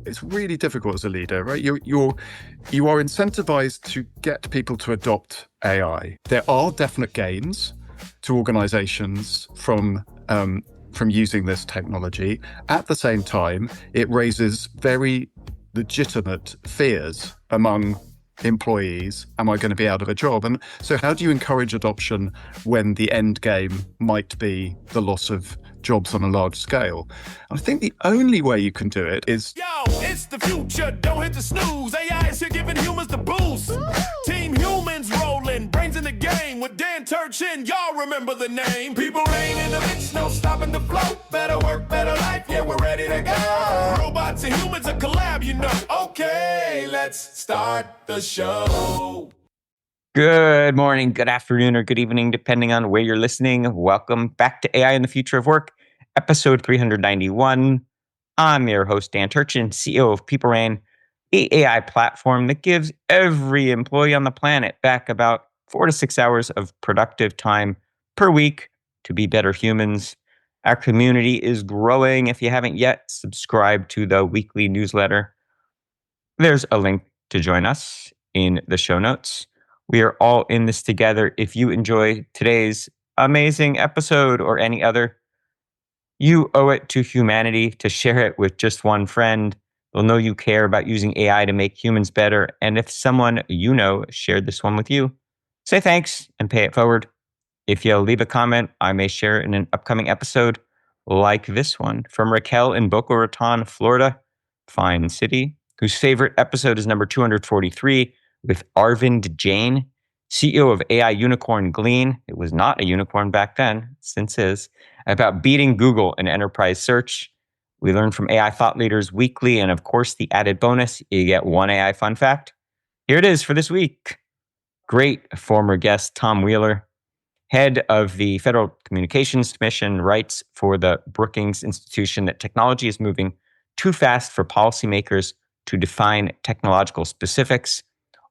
it's really difficult as a leader, right? You are incentivized to get people to adopt AI. There are definite gains to organizations from using this technology. At the same time, it raises very legitimate fears among employees. Am I going to be out of a job? And so how do you encourage adoption when the end game might be the loss of jobs on a large scale? And I think the only way you can do it is... Yo, it's the future, don't hit the snooze. AI is here giving humans the boost. Team Humans rolling, brains in the game with Dan Turchin. Y'all remember the name. People reign in the mix, no stopping the flow. Better work, better life, yeah, we're ready to go. Robots and humans, a collab, you know. Okay, let's start the show. Good morning, good afternoon, or good evening, depending on where you're listening. Welcome back to AI and the Future of Work, episode 391. I'm your host, Dan Turchin, CEO of PeopleRain, an AI platform that gives every employee on the planet back about 4 to 6 hours of productive time per week to be better humans. Our community is growing. If you haven't yet subscribed to the weekly newsletter, there's a link to join us in the show notes. We are all in this together. If you enjoy today's amazing episode or any other, you owe it to humanity to share it with just one friend. They'll know you care about using AI to make humans better. And if someone you know shared this one with you, say thanks and pay it forward. If you'll leave a comment, I may share it in an upcoming episode like this one from Raquel in Boca Raton, Florida, fine city, whose favorite episode is number 243 with Arvind Jain, CEO of AI unicorn Glean. It was not a unicorn back then, since is, about beating Google in enterprise search. We learn from AI thought leaders weekly, and of course, the added bonus, you get one AI fun fact. Here it is for this week. Great former guest Tom Wheeler, head of the Federal Communications Commission, writes for the Brookings Institution that technology is moving too fast for policymakers to define technological specifics.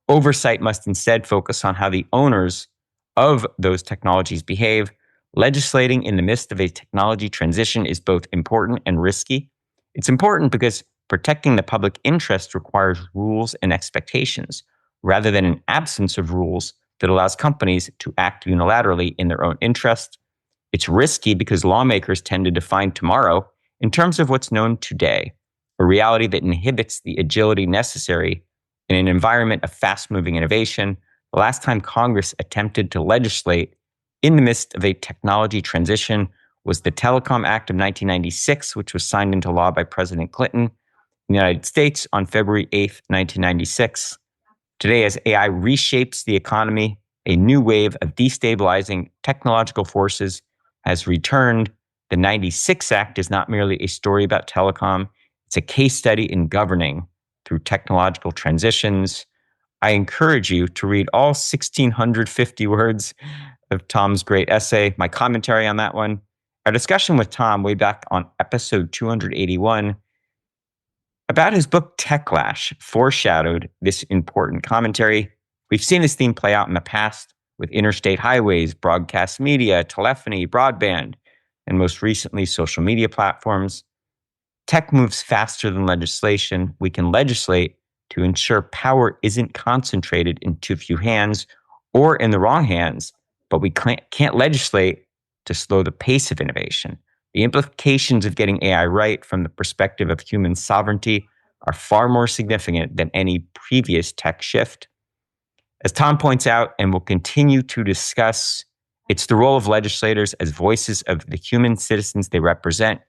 Oversight must instead focus on how the owners of those technologies behave. Legislating in the midst of a technology transition is both important and risky. It's important because protecting the public interest requires rules and expectations, rather than an absence of rules that allows companies to act unilaterally in their own interest. It's risky because lawmakers tend to define tomorrow in terms of what's known today, a reality that inhibits the agility necessary in an environment of fast-moving innovation. The last time Congress attempted to legislate in the midst of a technology transition was the Telecom Act of 1996, which was signed into law by President Clinton in the United States on February 8th, 1996. Today, as AI reshapes the economy, a new wave of destabilizing technological forces has returned. The 96 Act is not merely a story about telecom. It's a case study in governing through technological transitions. I encourage you to read all 1,650 words of Tom's great essay, my commentary on that one, our discussion with Tom way back on episode 281 about his book Techlash foreshadowed this important commentary. We've seen this theme play out in the past with interstate highways, broadcast media, telephony, broadband, and most recently, social media platforms. Tech moves faster than legislation. We can legislate to ensure power isn't concentrated in too few hands or in the wrong hands, but we can't legislate to slow the pace of innovation. The implications of getting AI right from the perspective of human sovereignty are far more significant than any previous tech shift. As Tom points out, and will continue to discuss, it's the role of legislators as voices of the human citizens they represent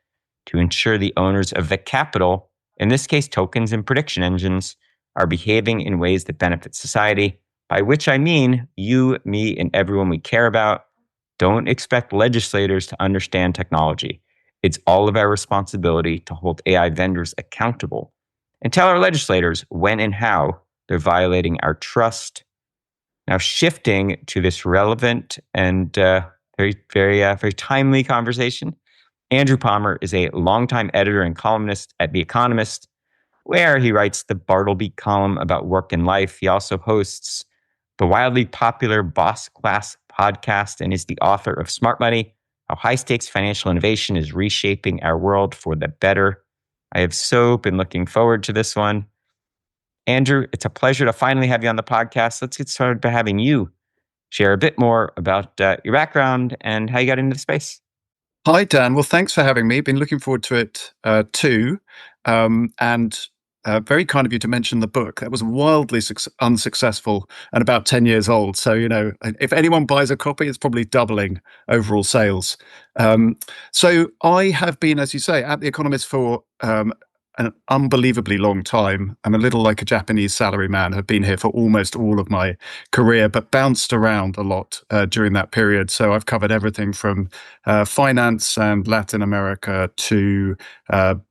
to ensure the owners of the capital, in this case tokens and prediction engines, are behaving in ways that benefit society, by which I mean you, me, and everyone we care about. Don't expect legislators to understand technology. It's all of our responsibility to hold AI vendors accountable and tell our legislators when and how they're violating our trust. Now, shifting to this relevant and very timely conversation, Andrew Palmer is a longtime editor and columnist at The Economist, where he writes the Bartleby column about work and life. He also hosts the wildly popular Boss Class podcast and is the author of Smart Money, How High-Stakes Financial Innovation is Reshaping Our World for the Better. I have so been looking forward to this one. Andrew, it's a pleasure to finally have you on the podcast. Let's get started by having you share a bit more about your background and how you got into the space. Hi, Dan. Well, thanks for having me. Been looking forward to it too. And very kind of you to mention the book. That was wildly unsuccessful and about 10 years old. So, if anyone buys a copy, it's probably doubling overall sales. So I have been, as you say, at The Economist for an unbelievably long time. I'm a little like a Japanese salaryman. Have been here for almost all of my career, but bounced around a lot during that period. So I've covered everything from finance and Latin America to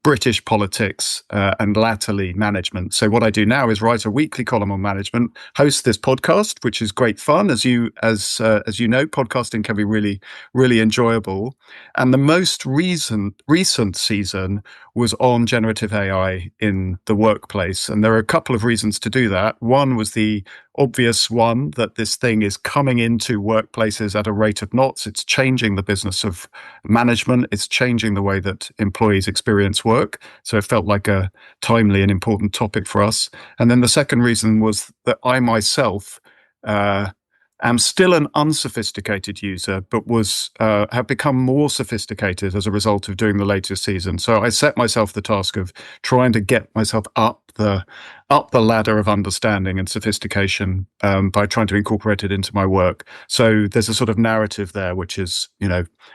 British politics and latterly management. So what I do now is write a weekly column on management, host this podcast, which is great fun. As you know, podcasting can be really, really enjoyable. And the most recent season was on generative AI in the workplace. And there are a couple of reasons to do that. One was the obvious one that this thing is coming into workplaces at a rate of knots. It's changing the business of management. It's changing the way that employees experience work. So it felt like a timely and important topic for us. And then the second reason was that I myself am still an unsophisticated user, but have become more sophisticated as a result of doing the latest season. So I set myself the task of trying to get myself up the ladder of understanding and sophistication by trying to incorporate it into my work. So there's a sort of narrative there, which is,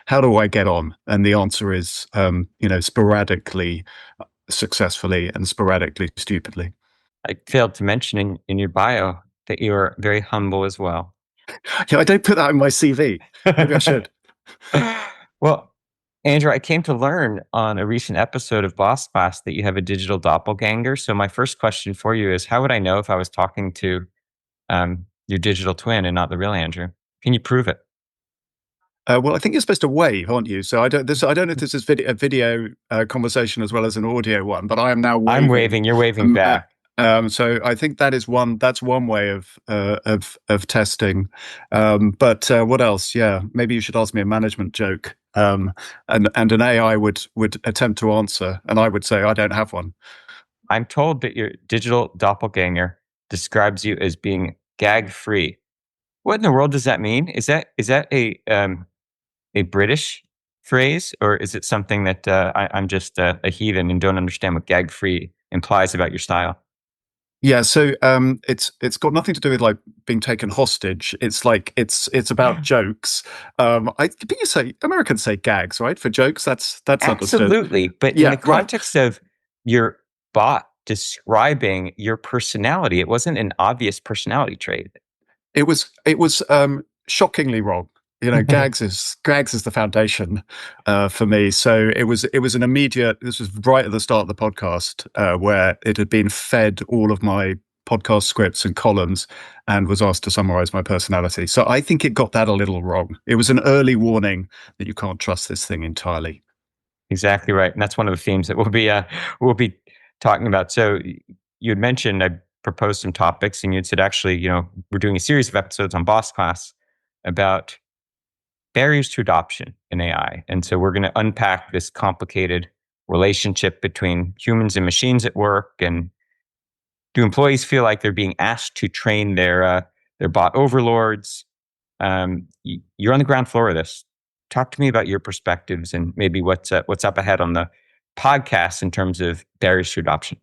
how do I get on? And the answer is, sporadically successfully and sporadically stupidly. I failed to mention in your bio that you are very humble as well. Yeah, I don't put that in my CV. Maybe I should. Well, Andrew, I came to learn on a recent episode of Boss Class that you have a digital doppelganger. So my first question for you is, how would I know if I was talking to your digital twin and not the real Andrew? Can you prove it? Well, I think you're supposed to wave, aren't you? So I don't know if this is a video conversation as well as an audio one, but I am now waving. I'm waving. You're waving back. So I think that is that's one way of testing. But what else? Yeah, maybe you should ask me a management joke. And an AI would attempt to answer, and I would say I don't have one. I'm told that your digital doppelganger describes you as being gag free. What in the world does that mean? Is that a British phrase, or is it something that I'm just a heathen and don't understand what gag free implies about your style? Yeah, so it's got nothing to do with like being taken hostage. It's like it's about jokes. But you say Americans say gags, right? For jokes, that's absolutely. Understood. But in the context of your bot describing your personality, it wasn't an obvious personality trait. It was shockingly wrong. gags is the foundation for me. So it was an immediate. This was right at the start of the podcast where it had been fed all of my podcast scripts and columns and was asked to summarize my personality. So I think it got that a little wrong. It was an early warning that you can't trust this thing entirely. Exactly right, and that's one of the themes that we'll be talking about. So you had mentioned I proposed some topics, and you said actually, we're doing a series of episodes on Boss Class about barriers to adoption in AI. And so we're going to unpack this complicated relationship between humans and machines at work. And do employees feel like they're being asked to train their bot overlords? You're on the ground floor of this. Talk to me about your perspectives and maybe what's up ahead on the podcast in terms of barriers to adoption.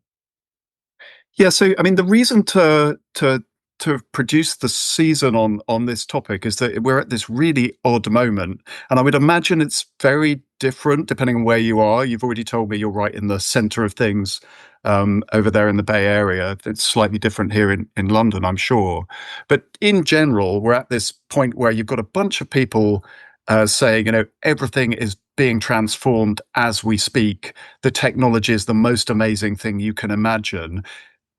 Yeah, so I mean, the reason to produce the season on this topic is that we're at this really odd moment, and I would imagine it's very different depending on where you are. You've already told me you're right in the center of things over there in the Bay Area. It's slightly different here in London, I'm sure. But in general, we're at this point where you've got a bunch of people saying, everything is being transformed as we speak. The technology is the most amazing thing you can imagine.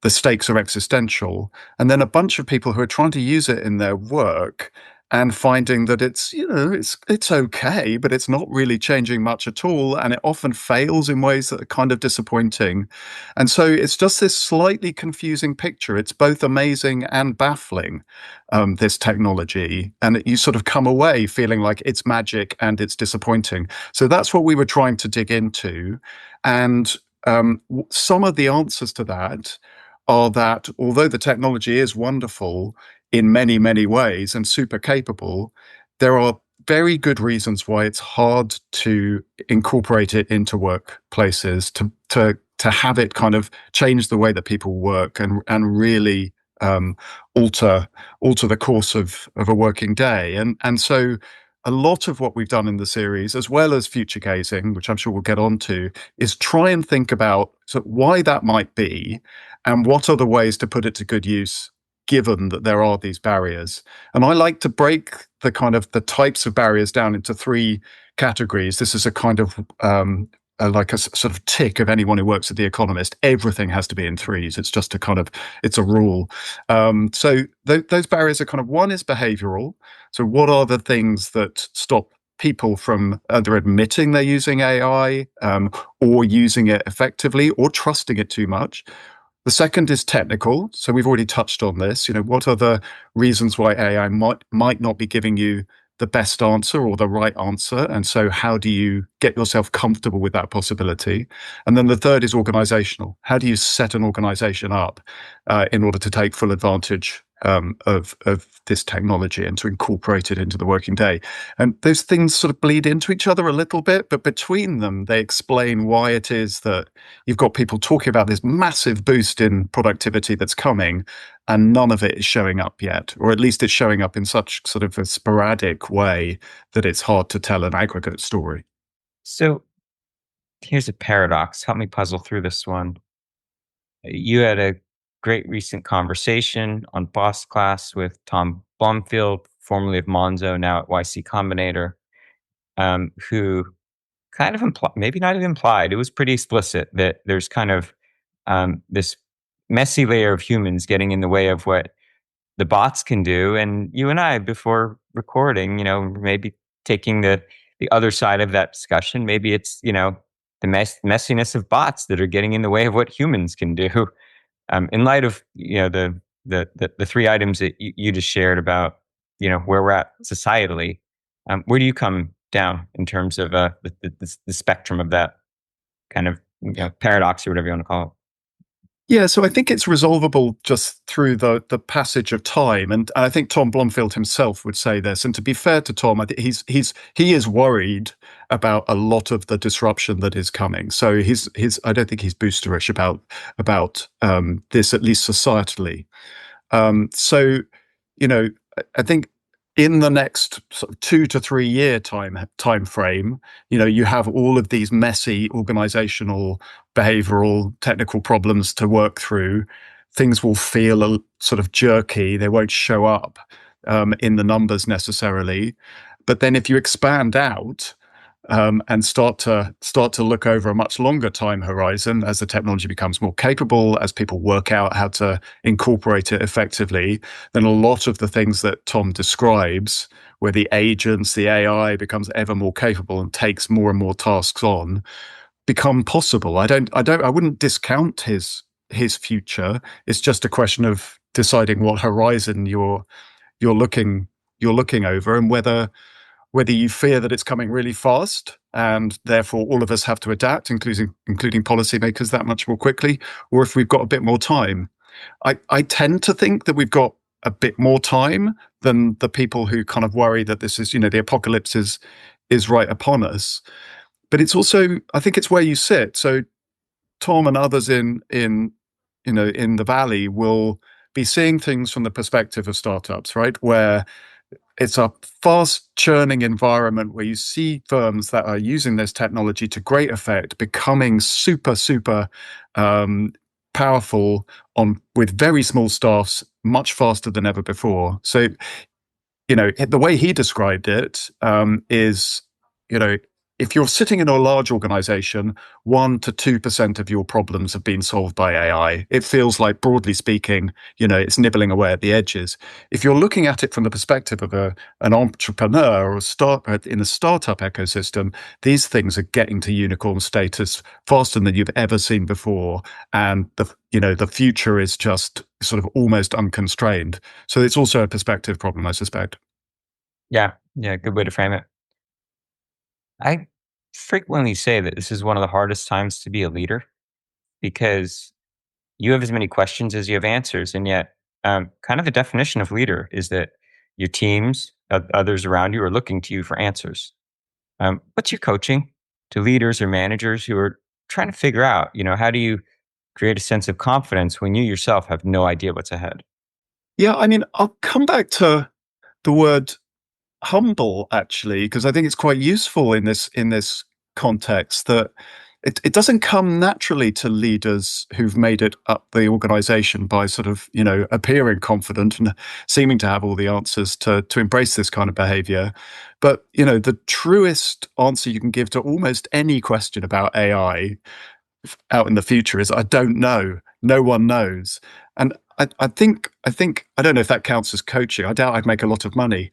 The stakes are existential. And then a bunch of people who are trying to use it in their work and finding that it's okay, but it's not really changing much at all. And it often fails in ways that are kind of disappointing. And so it's just this slightly confusing picture. It's both amazing and baffling, this technology. And you sort of come away feeling like it's magic and it's disappointing. So that's what we were trying to dig into. And some of the answers to that are that although the technology is wonderful in many, many ways and super capable, there are very good reasons why it's hard to incorporate it into workplaces, to have it kind of change the way that people work and really alter the course of a working day. And so a lot of what we've done in the series, as well as future gazing, which I'm sure we'll get onto, is try and think about why that might be and what are the ways to put it to good use given that there are these barriers. And I like to break the types of barriers down into three categories. This is a kind of like a sort of tick of anyone who works at The Economist. Everything has to be in threes. It's just it's a rule. So those barriers are kind of, one is behavioral. So what are the things that stop people from either admitting they're using AI or using it effectively or trusting it too much? The second is technical. So we've already touched on this. What are the reasons why AI might not be giving you the best answer or the right answer? And so how do you get yourself comfortable with that possibility? And then the third is organizational. How do you set an organization up in order to take full advantage of this technology and to incorporate it into the working day? And those things sort of bleed into each other a little bit, but between them, they explain why it is that you've got people talking about this massive boost in productivity that's coming, and none of it is showing up yet, or at least it's showing up in such sort of a sporadic way that it's hard to tell an aggregate story. So here's a paradox. Help me puzzle through this one. You had a great recent conversation on Boss Class with Tom Blumfield, formerly of Monzo, now at YC Combinator, who kind of maybe not even implied, it was pretty explicit that there's kind of this messy layer of humans getting in the way of what the bots can do. And you and I, before recording, maybe taking the other side of that discussion. Maybe it's, the messiness of bots that are getting in the way of what humans can do. In light of, the three items that you just shared about, where we're at societally, where do you come down in terms of the spectrum of that kind of paradox or whatever you want to call it? Yeah, so I think it's resolvable just through the passage of time, and I think Tom Blomfield himself would say this. And to be fair to Tom, I think he is worried about a lot of the disruption that is coming. So I don't think he's boosterish about this, at least societally. So, I think in the next sort of 2 to 3 year time frame, you have all of these messy organizational, behavioral, technical problems to work through. Things will feel a sort of jerky. They won't show up in the numbers necessarily. But then if you expand out and start to look over a much longer time horizon as the technology becomes more capable, as people work out how to incorporate it effectively, then a lot of the things that Tom describes, where the agents, the AI becomes ever more capable and takes more and more tasks on, become possible. I wouldn't discount his future. It's just a question of deciding what horizon you're looking over, and whether you fear that it's coming really fast and therefore all of us have to adapt, including policymakers, that much more quickly, or if we've got a bit more time. I tend to think that we've got a bit more time than the people who kind of worry that this is, the apocalypse is right upon us. But it's also, I think it's where you sit. So Tom and others in the Valley will be seeing things from the perspective of startups, right? Where it's a fast churning environment where you see firms that are using this technology to great effect, becoming super, super powerful with very small staffs much faster than ever before. So, the way he described it is, if you're sitting in a large organization, 1% to 2% of your problems have been solved by AI. It feels like, broadly speaking, it's nibbling away at the edges. If you're looking at it from the perspective of an entrepreneur or in a startup ecosystem, these things are getting to unicorn status faster than you've ever seen before. And the future is just sort of almost unconstrained. So it's also a perspective problem, I suspect. Yeah. Good way to frame it. I frequently say that this is one of the hardest times to be a leader. because you have as many questions as you have answers. And yet, kind of the definition of leader is that your teams, others around you, are looking to you for answers. What's your coaching to leaders or managers who are trying to figure out, how do you create a sense of confidence when you yourself have no idea what's ahead? Yeah, I mean, I'll come back to the word humble actually, because I think it's quite useful in this context that it doesn't come naturally to leaders who've made it up the organization by sort of, appearing confident and seeming to have all the answers to embrace this kind of behavior. But, the truest answer you can give to almost any question about AI out in the future is I don't know. No one knows. And I think I don't know if that counts as coaching. I doubt I'd make a lot of money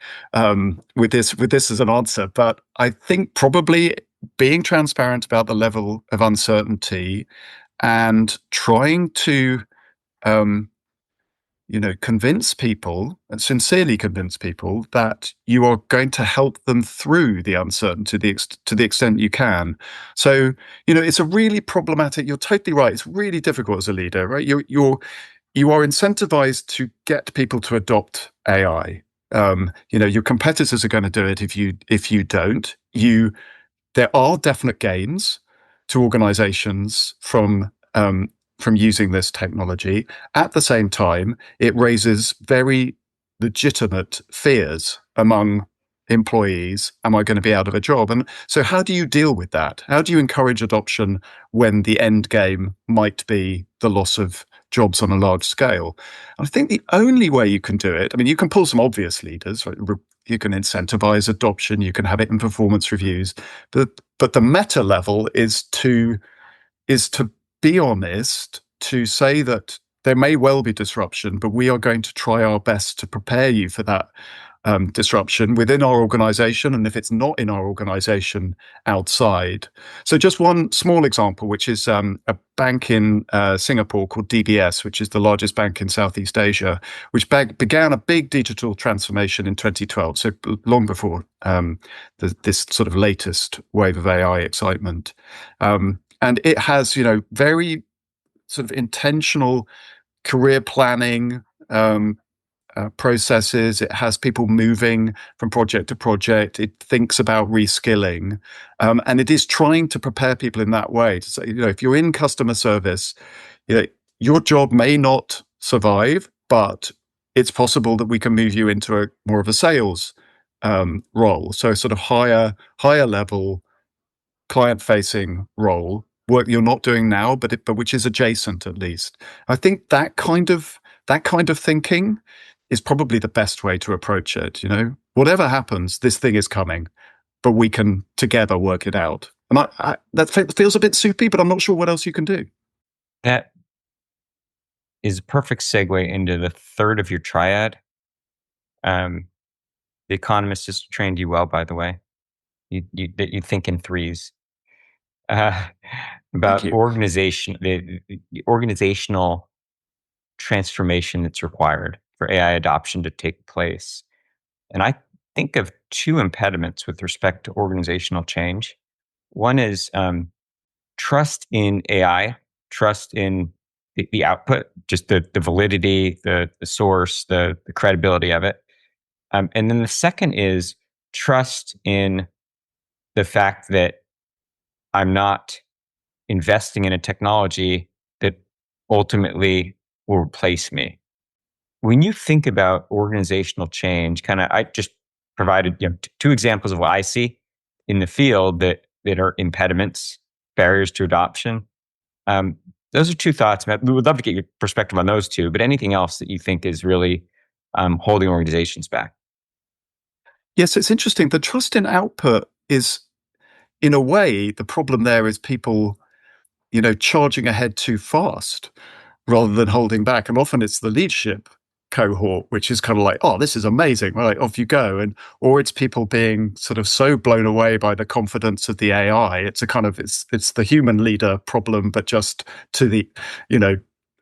with this as an answer. But I think probably being transparent about the level of uncertainty and trying to convince people, and sincerely convince people, that you are going to help them through the uncertainty to the extent you can. So, it's a really problematic. You're totally right. It's really difficult as a leader, right? You are incentivized to get people to adopt AI. Your competitors are going to do it if you don't. There are definite gains to organizations from using this technology. At the same time, it raises very legitimate fears among employees. Am I going to be out of a job? And so how do you deal with that? How do you encourage adoption when the end game might be the loss of jobs on a large scale? And I think the only way you can do it, I mean, you can pull some obvious levers, right? You can incentivize adoption, you can have it in performance reviews, but the meta level is to be honest, to say that there may well be disruption, but we are going to try our best to prepare you for that disruption within our organization, and if it's not in our organization, outside. So just one small example, which is a bank in Singapore called DBS, which is the largest bank in Southeast Asia, which began a big digital transformation in 2012, so long before this sort of latest wave of AI excitement. And it has, very sort of intentional career planning processes. It has people moving from project to project. It thinks about reskilling. And it is trying to prepare people in that way to say, if you're in customer service, your job may not survive, but it's possible that we can move you into more of a sales role. So sort of higher level client-facing role, work you're not doing now, but which is adjacent at least. I think that kind of thinking is probably the best way to approach it. Whatever happens, this thing is coming, but we can together work it out. And that feels a bit soupy, but I'm not sure what else you can do. That is a perfect segue into the third of your triad. The Economist has trained you well, by the way. You think in threes. About organization, the organizational transformation that's required for AI adoption to take place. And I think of two impediments with respect to organizational change. One is trust in AI, trust in the output, just the validity, the source, the credibility of it. And then the second is trust in the fact that I'm not investing in a technology that ultimately will replace me. When you think about organizational change, I just provided two examples of what I see in the field that are impediments, barriers to adoption. Those are two thoughts. We would love to get your perspective on those two, but anything else that you think is really holding organizations back? Yes, it's interesting. The trust in output is, in a way, the problem there is people, charging ahead too fast rather than holding back. And often it's the leadership cohort, which is kind of like, oh, this is amazing, right? Off you go. Or it's people being sort of so blown away by the confidence of the AI. It's a kind of, it's the human leader problem, but just to the,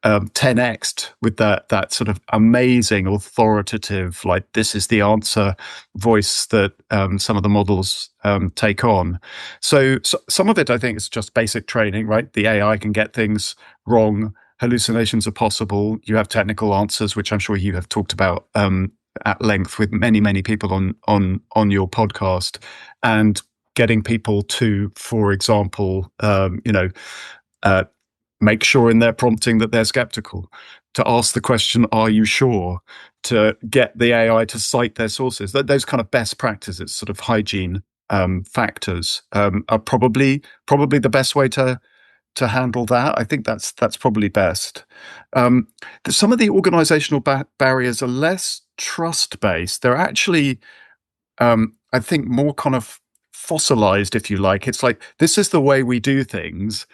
10x'd with that sort of amazing authoritative, like this is the answer voice that some of the models take on. So some of it, I think, is just basic training, right? The AI can get things wrong. Hallucinations are possible. You have technical answers, which I'm sure you have talked about at length with many people on your podcast, and getting people to, for example, make sure in their prompting that they're skeptical, to ask the question, are you sure? To get the AI to cite their sources. Those kind of best practices, sort of hygiene factors, are probably the best way to handle that. I think that's probably best. Some of the organizational barriers are less trust-based. They're actually, I think, more kind of fossilized, if you like. It's like, this is the way we do things.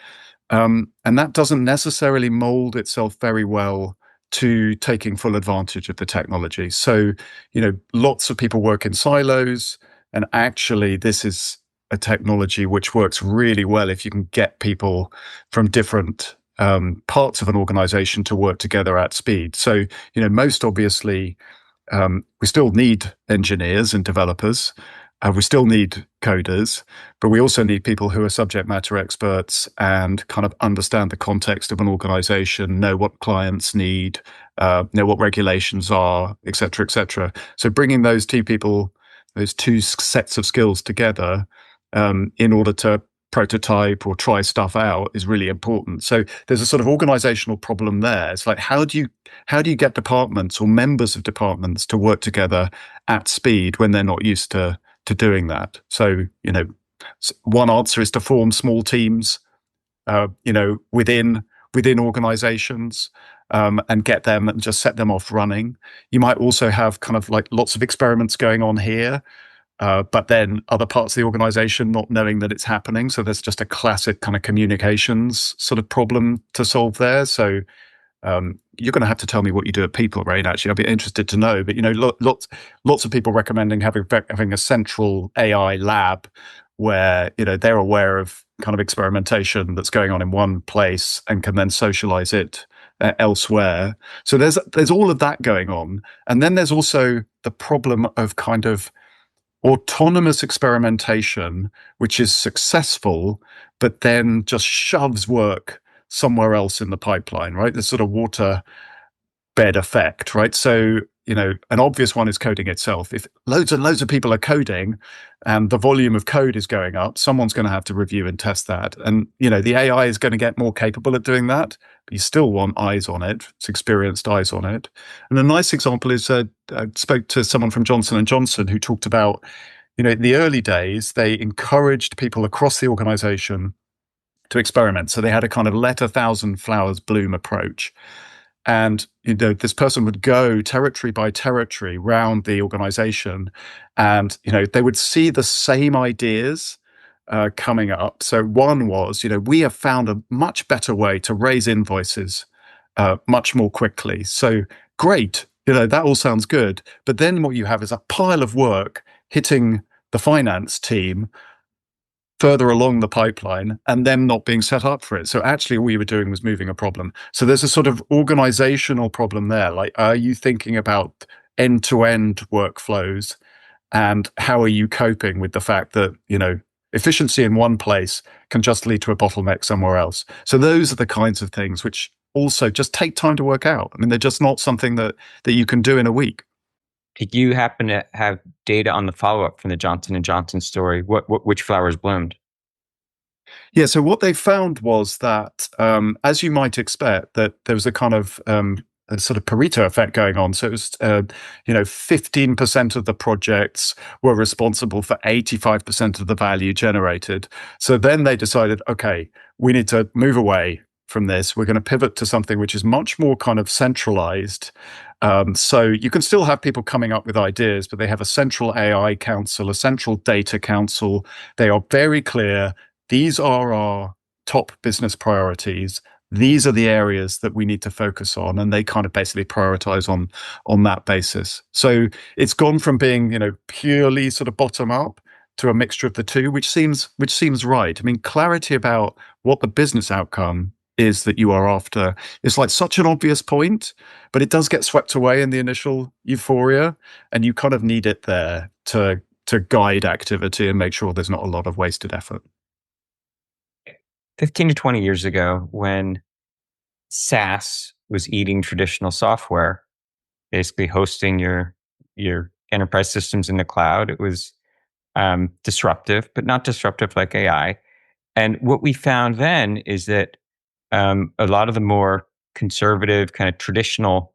And that doesn't necessarily mold itself very well to taking full advantage of the technology. So, lots of people work in silos, and actually this is a technology which works really well if you can get people from different parts of an organization to work together at speed. So, most obviously, we still need engineers and developers. We still need coders, but we also need people who are subject matter experts and kind of understand the context of an organization, know what clients need, know what regulations are, et cetera, et cetera. So bringing those two sets of skills together in order to prototype or try stuff out is really important. So there's a sort of organizational problem there. It's like, how do you get departments or members of departments to work together at speed when they're not used to doing that? So, one answer is to form small teams, within organizations, and get them and just set them off running. You might also have kind of like lots of experiments going on here, but then other parts of the organization not knowing that it's happening. So there's just a classic kind of communications sort of problem to solve there. So you're going to have to tell me what you do at People, right? Actually, I'd be interested to know. But lots of people recommending having a central AI lab where they're aware of kind of experimentation that's going on in one place and can then socialize it elsewhere. So there's all of that going on, and then there's also the problem of kind of autonomous experimentation, which is successful, but then just shoves work somewhere else in the pipeline, right? This sort of water bed effect, right? So, an obvious one is coding itself. If loads and loads of people are coding and the volume of code is going up, someone's going to have to review and test that. And, the AI is going to get more capable at doing that, but you still want eyes on it. It's experienced eyes on it. And a nice example is I spoke to someone from Johnson & Johnson who talked about, in the early days, they encouraged people across the organization to experiment. So they had a kind of let 1,000 flowers bloom approach. And, this person would go territory by territory round the organization, and, they would see the same ideas coming up. So one was, we have found a much better way to raise invoices much more quickly. So great, that all sounds good. But then what you have is a pile of work hitting the finance team further along the pipeline and them not being set up for it. So actually all we were doing was moving a problem. So there's a sort of organizational problem there. Like, are you thinking about end-to-end workflows, and how are you coping with the fact that, efficiency in one place can just lead to a bottleneck somewhere else? So those are the kinds of things which also just take time to work out. I mean, they're just not something that you can do in a week. Did you happen to have data on the follow-up from the Johnson & Johnson story? Which flowers bloomed? Yeah, so what they found was that, as you might expect, that there was a kind of a sort of Pareto effect going on. So it was, 15% of the projects were responsible for 85% of the value generated. So then they decided, okay, we need to move away from this. We're going to pivot to something which is much more kind of centralized. So you can still have people coming up with ideas, but they have a central AI council, a central data council. They are very clear. These are our top business priorities. These are the areas that we need to focus on, and they kind of basically prioritize on that basis. So it's gone from being, purely sort of bottom up to a mixture of the two, which seems right. I mean, clarity about what the business outcome is that you are after. It's like such an obvious point, but it does get swept away in the initial euphoria, and you kind of need it there to guide activity and make sure there's not a lot of wasted effort. 15 to 20 years ago, when SaaS was eating traditional software, basically hosting your enterprise systems in the cloud, it was disruptive, but not disruptive like AI. And what we found then is that a lot of the more conservative, kind of traditional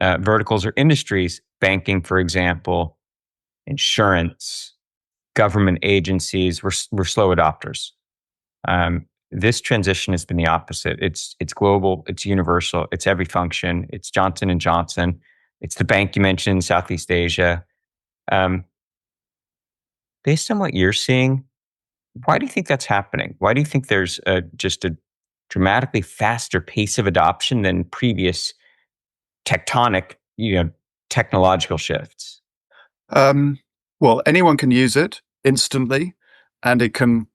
verticals or industries, banking, for example, insurance, government agencies, were slow adopters. This transition has been the opposite. It's global, it's universal, it's every function. It's Johnson and Johnson. It's the bank you mentioned in Southeast Asia. Um, Based on what you're seeing, why do you think that's happening? Why do you think there's just a dramatically faster pace of adoption than previous tectonic, technological shifts? Well, anyone can use it instantly, and it can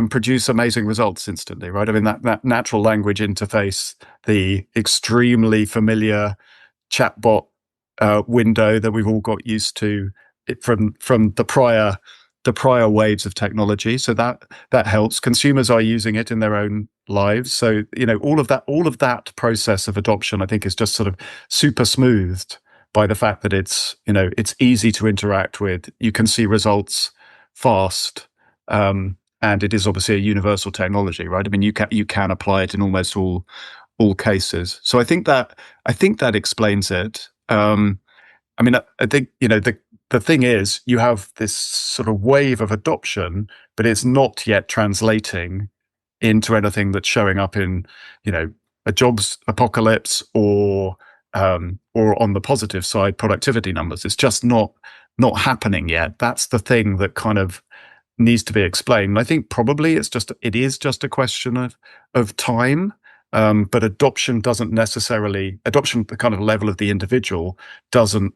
produce amazing results instantly, right? I mean, that natural language interface, the extremely familiar chatbot window that we've all got used to from the prior waves of technology. So that helps. Consumers are using it in their own lives. So all of that process of adoption, I think, is just sort of super smoothed by the fact that it's easy to interact with. You can see results fast, and it is obviously a universal technology, right? I mean, you can apply it in almost all cases. So I think that explains it. I mean, I think the thing is, you have this sort of wave of adoption, but it's not yet translating into anything that's showing up in a jobs apocalypse or on the positive side, productivity numbers. It's just not happening yet. That's the thing that kind of needs to be explained. And I think probably it is just a question of time. But adoption, the kind of level of the individual doesn't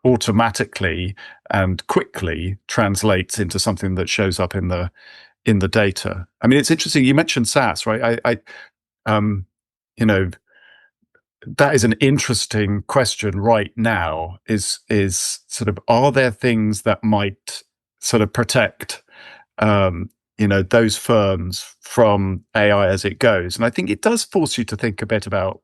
automatically and quickly translates into something that shows up in the data. I mean, it's interesting. You mentioned SaaS, right? That is an interesting question right now. Is sort of, are there things that might sort of protect those firms from AI as it goes? And I think it does force you to think a bit about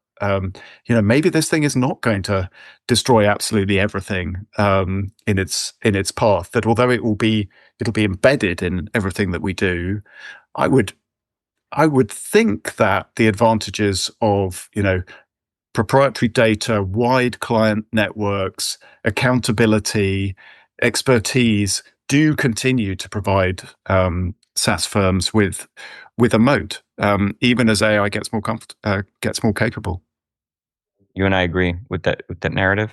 maybe this thing is not going to destroy absolutely everything in its path. That although it'll be embedded in everything that we do, I would think that the advantages of proprietary data, wide client networks, accountability, expertise do continue to provide SaaS firms with a moat, even as AI gets more capable. You and I agree with that narrative.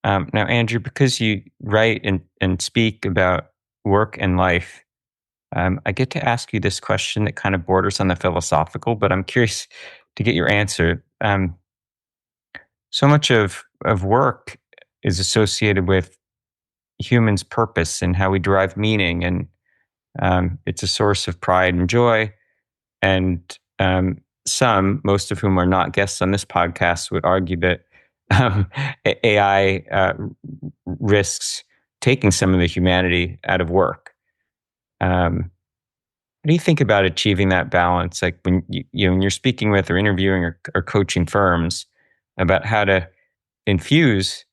Now, Andrew, because you write and speak about work and life, I get to ask you this question that kind of borders on the philosophical, but I'm curious to get your answer. So much of work is associated with humans' purpose and how we derive meaning, and it's a source of pride and joy. And most of whom are not guests on this podcast, would argue that AI risks taking some of the humanity out of work. How do you think about achieving that balance? Like when when you're speaking with or interviewing or coaching firms about how to infuse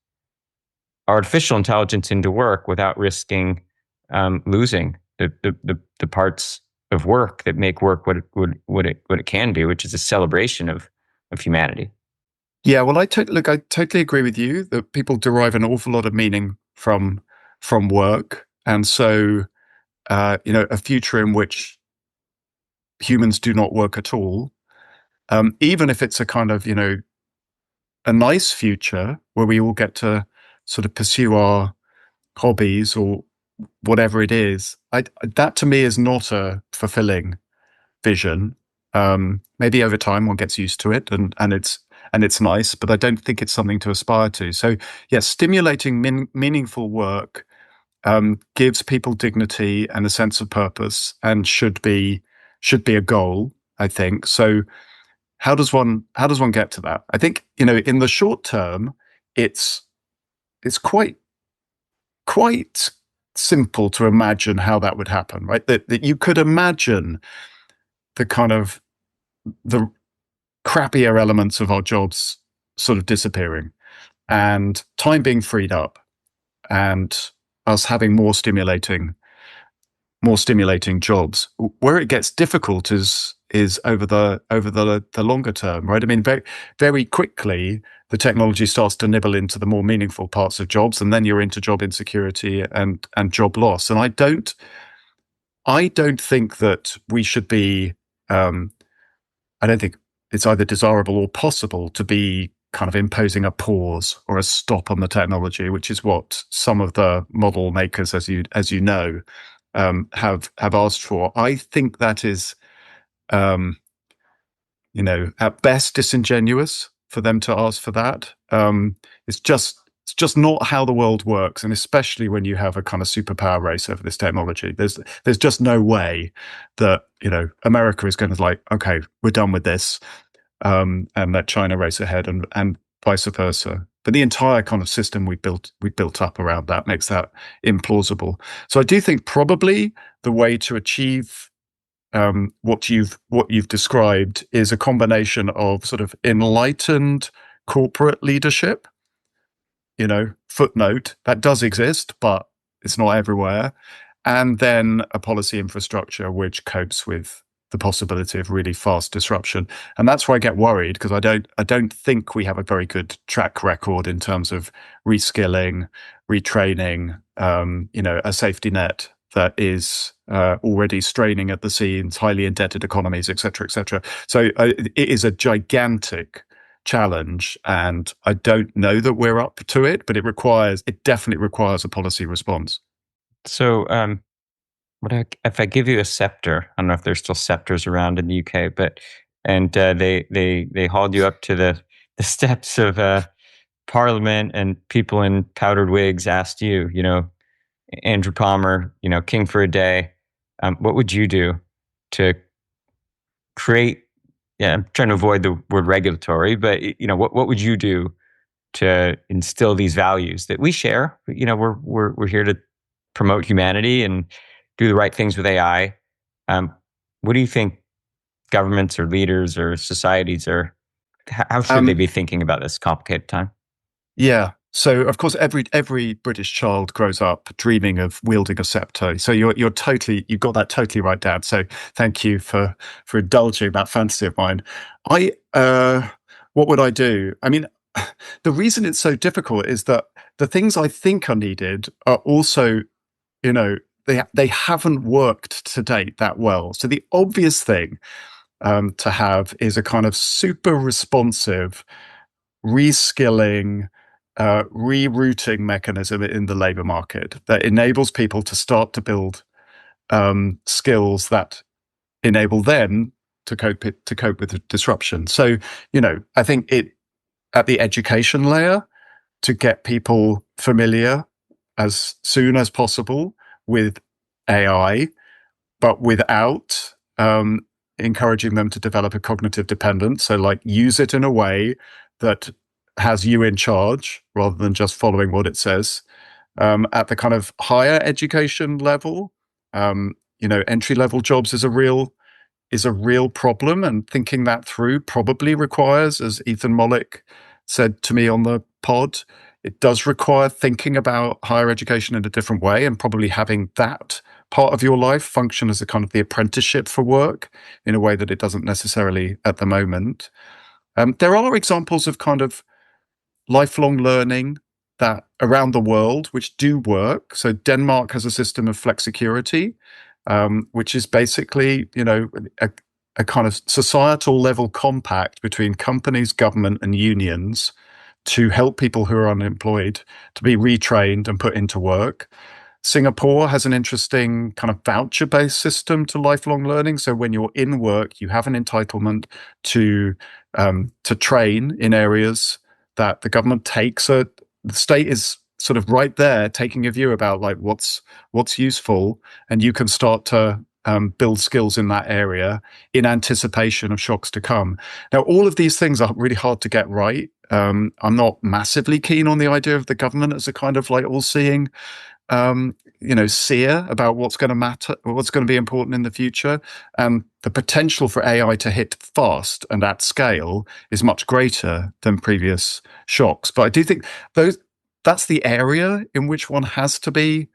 artificial intelligence into work without risking losing the parts of work that make work what it can be, which is a celebration of humanity. Yeah, well, I totally agree with you that people derive an awful lot of meaning from work, and so a future in which humans do not work at all, even if it's a kind of a nice future where we all get to sort of pursue our hobbies or whatever it is, that to me is not a fulfilling vision. Maybe over time one gets used to it and it's nice, but I don't think it's something to aspire to. So yes, stimulating meaningful work gives people dignity and a sense of purpose, and should be a goal, I think. So how does one get to that? I think, in the short term, it's quite simple to imagine how that would happen, right? That you could imagine the kind of the crappier elements of our jobs sort of disappearing and time being freed up and us having more stimulating jobs. Where it gets difficult is over the longer term, right? I mean, very, very quickly, the technology starts to nibble into the more meaningful parts of jobs, and then you're into job insecurity and job loss. And I don't think that we should be. I don't think it's either desirable or possible to be kind of imposing a pause or a stop on the technology, which is what some of the model makers, as you know, have asked for. I think that is, at best disingenuous for them to ask for that. It's just not how the world works, and especially when you have a kind of superpower race over this technology. There's just no way that America is going to like, okay, we're done with this, and let China race ahead, and vice versa. But the entire kind of system we built up around that makes that implausible. So I do think probably the way to achieve what you've described is a combination of sort of enlightened corporate leadership. Footnote, that does exist, but it's not everywhere. And then a policy infrastructure which copes with the possibility of really fast disruption. And that's where I get worried, because I don't think we have a very good track record in terms of reskilling, retraining, a safety net that is already straining at the seams, highly indebted economies, et cetera, et cetera. So it is a gigantic challenge, and I don't know that we're up to it, but it definitely requires a policy response. So, if I give you a scepter? I don't know if there's still scepters around in the UK, and they hauled you up to the steps of Parliament, and people in powdered wigs asked you, Andrew Palmer, king for a day. What would you do to create? Yeah, I'm trying to avoid the word regulatory, but what would you do to instill these values that we share? We're here to promote humanity and do the right things with AI. What do you think governments or leaders or societies how should they be thinking about this complicated time? Yeah. So of course, every British child grows up dreaming of wielding a scepter. So you've got that totally right, Dad. So thank you for indulging that fantasy of mine. What would I do? I mean, the reason it's so difficult is that the things I think are needed are also, they haven't worked to date that well. So the obvious thing to have is a kind of super responsive reskilling, rerouting mechanism in the labor market that enables people to start to build skills that enable them to cope with the disruption. So, I think at the education layer, to get people familiar as soon as possible with AI, but without encouraging them to develop a cognitive dependence. So like use it in a way that has you in charge rather than just following what it says. At the kind of higher education level, entry-level jobs is a real problem, and thinking that through probably requires, as Ethan Mollick said to me on the pod, it does require thinking about higher education in a different way, and probably having that part of your life function as a kind of the apprenticeship for work in a way that it doesn't necessarily at the moment. There are examples of kind of lifelong learning that around the world which do work. So Denmark has a system of flexicurity, which is basically, a kind of societal level compact between companies, government, and unions to help people who are unemployed to be retrained and put into work. Singapore has an interesting kind of voucher-based system to lifelong learning. So when you're in work, you have an entitlement to train in areas that the government takes. The state is sort of right there taking a view about like what's useful, and you can start to build skills in that area in anticipation of shocks to come. Now, all of these things are really hard to get right. I'm not massively keen on the idea of the government as a kind of like all-seeing seer about what's going to matter, what's going to be important in the future. The potential for AI to hit fast and at scale is much greater than previous shocks. But I do think that's the area in which one has to be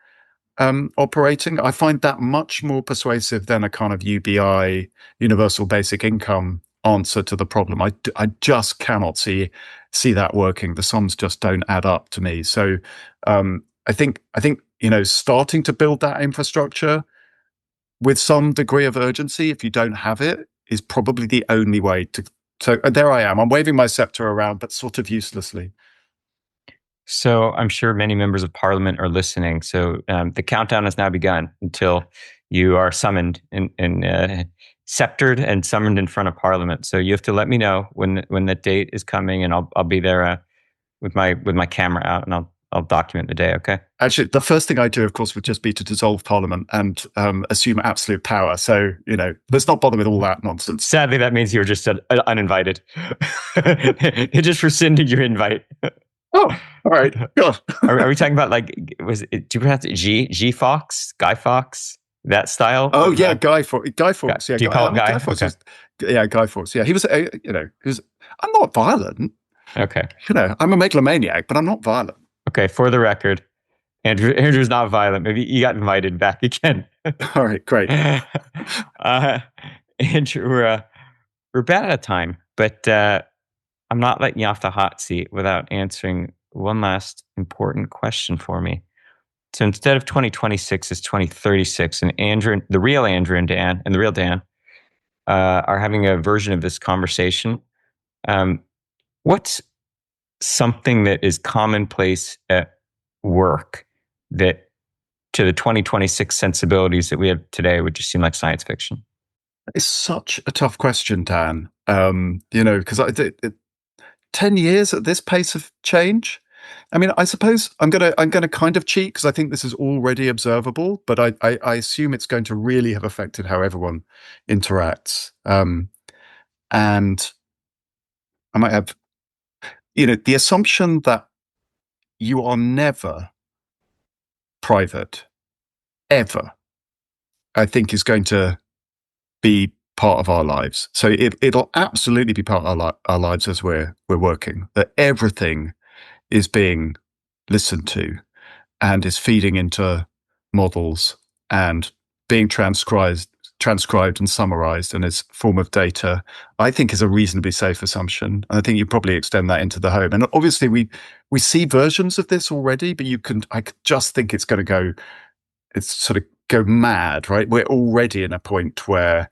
operating. I find that much more persuasive than a kind of UBI, universal basic income answer to the problem. I just cannot see that working. The sums just don't add up to me. So I think starting to build that infrastructure with some degree of urgency, if you don't have it, is probably the only way to. So there I am. I'm waving my scepter around, but sort of uselessly. So I'm sure many members of parliament are listening. So the countdown has now begun until you are summoned and sceptered and summoned in front of parliament. So you have to let me know when the date is coming, and I'll be there with my camera out, and I'll document the day. Okay. Actually, the first thing I do, of course, would just be to dissolve parliament and assume absolute power. So let's not bother with all that nonsense. Sadly, that means you're just uninvited. They just rescinded your invite. Oh, all right. Are we talking about do you pronounce it G Fox, Guy Fawkes, that style? Oh yeah, Guy Fawkes. Yeah, do you call him Guy? Guy Fawkes. Okay. Guy Fawkes. Yeah, he was. I'm not violent. Okay. I'm a megalomaniac, but I'm not violent. Okay, for the record, Andrew's not violent. Maybe you got invited back again. All right, great. Andrew, we're about out of time, but I'm not letting you off the hot seat without answering one last important question for me. So instead of 2026, it's 2036, and Andrew, the real Andrew and Dan, and the real Dan, are having a version of this conversation. What's something that is commonplace at work that to the 2026 sensibilities that we have today would just seem like science fiction? It's such a tough question, Dan. Because 10 years at this pace of change. I mean, I suppose I'm gonna kind of cheat because I think this is already observable, but I assume it's going to really have affected how everyone interacts. And I might have, the assumption that you are never private, ever, I think is going to be part of our lives. So it'll absolutely be part of our lives as we're working, that everything is being listened to and is feeding into models and being transcribed and summarized in its form of data, I think is a reasonably safe assumption. And I think you probably extend that into the home. And obviously we see versions of this already, but I just think it's going to go mad, right? We're already in a point where,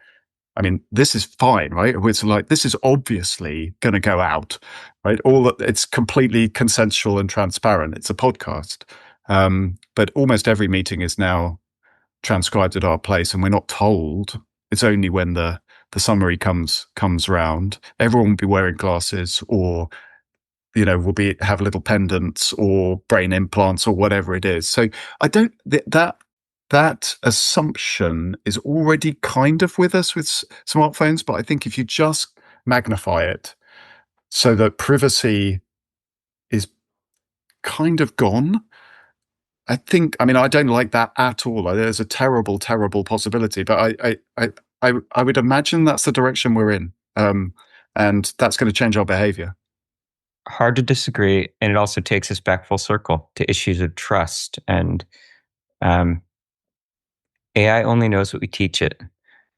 I mean, this is fine, right? It's like, this is obviously going to go out, right? It's completely consensual and transparent. It's a podcast. But almost every meeting is now transcribed at our place, and we're not told. It's only when the summary comes round. Everyone will be wearing glasses, or will have little pendants or brain implants or whatever it is. So I don't that assumption is already kind of with us with smartphones, but I think if you just magnify it so that privacy is kind of gone, I don't like that at all. There's a terrible, terrible possibility, but I would imagine that's the direction we're in, and that's going to change our behavior. Hard to disagree, and it also takes us back full circle to issues of trust. And AI only knows what we teach it.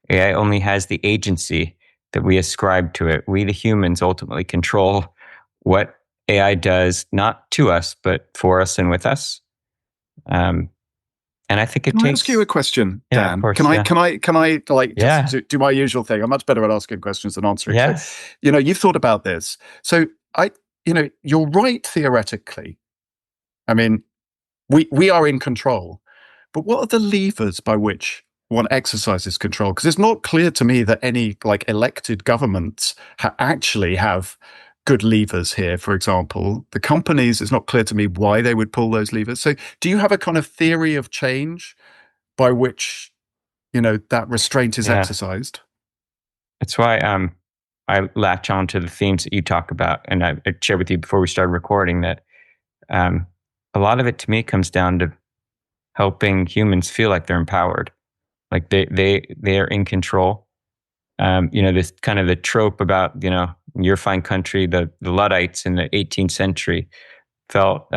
AI only has the agency that we ascribe to it. We, the humans, ultimately control what AI does, not to us, but for us and with us. And I think it takes. Can I ask you a question, Dan? Yeah, of course, Can I just do my usual thing? I'm much better at asking questions than answering. Yes. So, you've thought about this. So you're right theoretically. I mean, we are in control, but what are the levers by which one exercises control? Because it's not clear to me that any elected governments actually have good levers here. For example, the companies, it's not clear to me why they would pull those levers. So do you have a kind of theory of change by which that restraint is Yeah. exercised. That's why I latch on to the themes that you talk about. And I shared with you before we started recording that a lot of it to me comes down to helping humans feel like they're empowered, like they are in control. This kind of the trope about, your fine country, the Luddites in the 18th century felt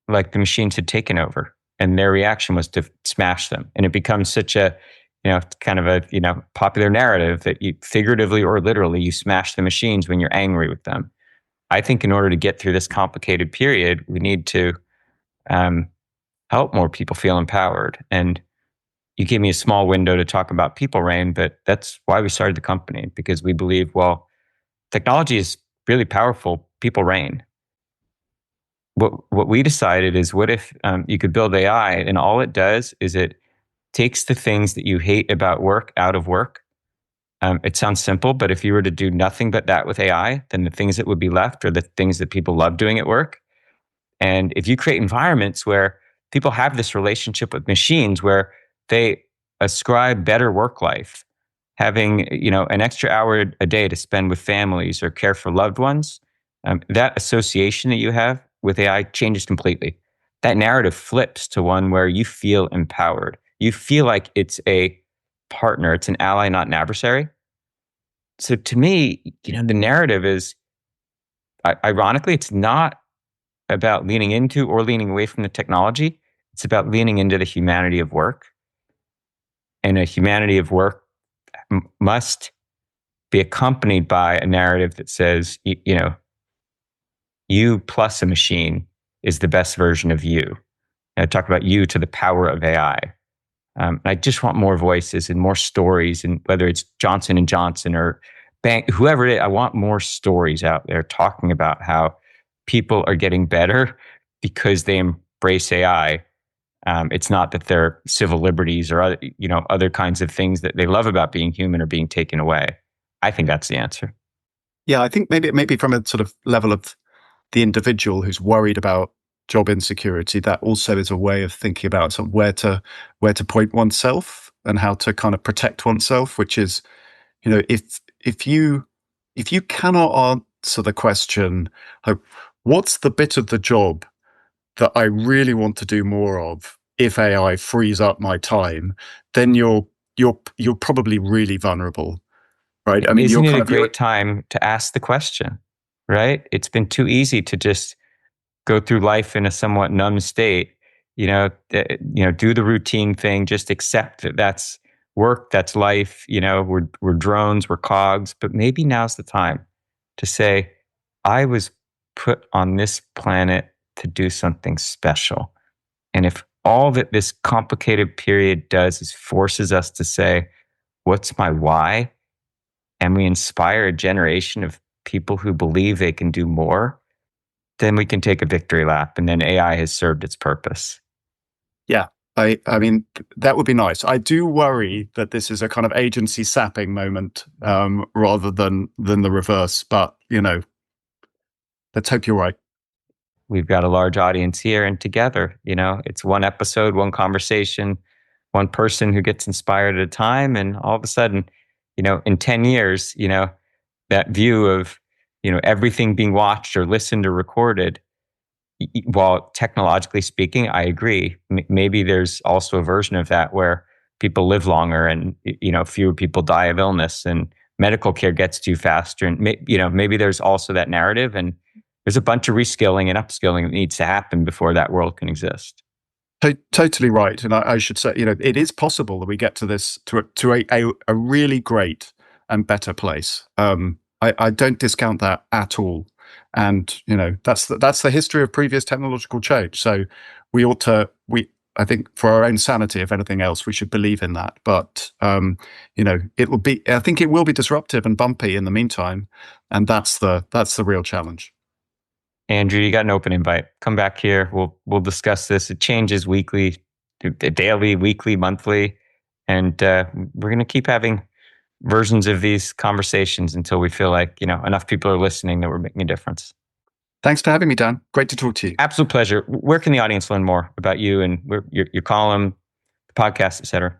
like the machines had taken over, and their reaction was to smash them. And it becomes such a, kind of a, popular narrative that you figuratively or literally you smash the machines when you're angry with them. I think in order to get through this complicated period, we need to help more people feel empowered. And you gave me a small window to talk about people reign, but that's why we started the company, because we believe, well, technology is really powerful. People reign. What we decided is, what if you could build AI and all it does is it takes the things that you hate about work out of work. It sounds simple, but if you were to do nothing but that with AI, then the things that would be left are the things that people love doing at work. And if you create environments where people have this relationship with machines where they ascribe better work life, having an extra hour a day to spend with families or care for loved ones, that association that you have with AI changes completely. That narrative flips to one where you feel empowered. You feel like it's a partner, it's an ally, not an adversary. So to me, the narrative is, ironically, it's not about leaning into or leaning away from the technology. It's about leaning into the humanity of work. And a humanity of work must be accompanied by a narrative that says, you plus a machine is the best version of you. And I talk about you to the power of AI. I just want more voices and more stories, and whether it's Johnson and Johnson or bank, whoever it is, I want more stories out there talking about how people are getting better because they embrace AI. It's not that their civil liberties or other kinds of things that they love about being human are being taken away. I think that's the answer. Yeah, I think maybe from a sort of level of the individual who's worried about job insecurity, that also is a way of thinking about sort of where to point oneself and how to kind of protect oneself, which is, if you cannot answer the question, what's the bit of the job that I really want to do more of if AI frees up my time, then you're probably really vulnerable, right? I mean, isn't it a great time to ask the question, right? It's been too easy to just go through life in a somewhat numb state, do the routine thing, just accept that that's work, that's life, we're drones, we're cogs, but maybe now's the time to say, I was put on this planet to do something special. And if all that this complicated period does is forces us to say, what's my why? And we inspire a generation of people who believe they can do more, then we can take a victory lap, and then AI has served its purpose. Yeah, I mean, that would be nice. I do worry that this is a kind of agency sapping moment rather than the reverse, but, let's hope you're right. We've got a large audience here, and together, it's one episode, one conversation, one person who gets inspired at a time, and all of a sudden, in 10 years, that view of, everything being watched or listened or recorded, while technologically speaking, I agree. Maybe there's also a version of that where people live longer and, fewer people die of illness and medical care gets to you faster. And, maybe there's also that narrative, and there's a bunch of reskilling and upskilling that needs to happen before that world can exist. Totally right. And I should say, it is possible that we get to this, to a really great and better place. I don't discount that at all. And, that's the history of previous technological change. So I think for our own sanity, if anything else, we should believe in that. But, I think it will be disruptive and bumpy in the meantime. And that's the real challenge. Andrew, you got an open invite. Come back here. We'll discuss this. It changes weekly, daily, weekly, monthly. And we're going to keep having versions of these conversations until we feel like, enough people are listening that we're making a difference. Thanks for having me, Dan. Great to talk to you. Absolute pleasure. Where can the audience learn more about you and your column, the podcast, et cetera?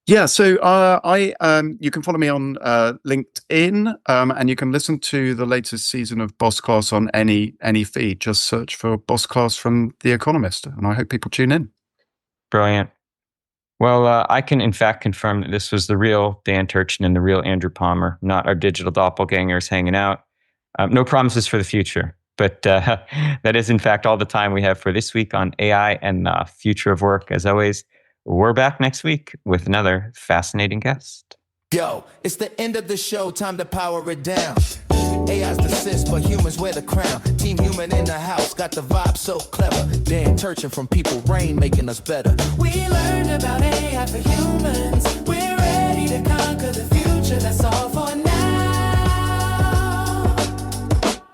Yeah, so you can follow me on LinkedIn, and you can listen to the latest season of Boss Class on any feed. Just search for Boss Class from The Economist, and I hope people tune in. Brilliant. Well, I can in fact confirm that this was the real Dan Turchin and the real Andrew Palmer, not our digital doppelgangers hanging out. No promises for the future, but that is in fact all the time we have for this week on AI and the future of work. As always, we're back next week with another fascinating guest. Yo, it's the end of the show, time to power it down. AI's the sis, but humans wear the crown. Team Human in the house, got the vibe so clever. Dan Turchin from People Brain, making us better. We learned about AI for humans. We're ready to conquer the future, that's all for now.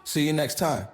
See you next time.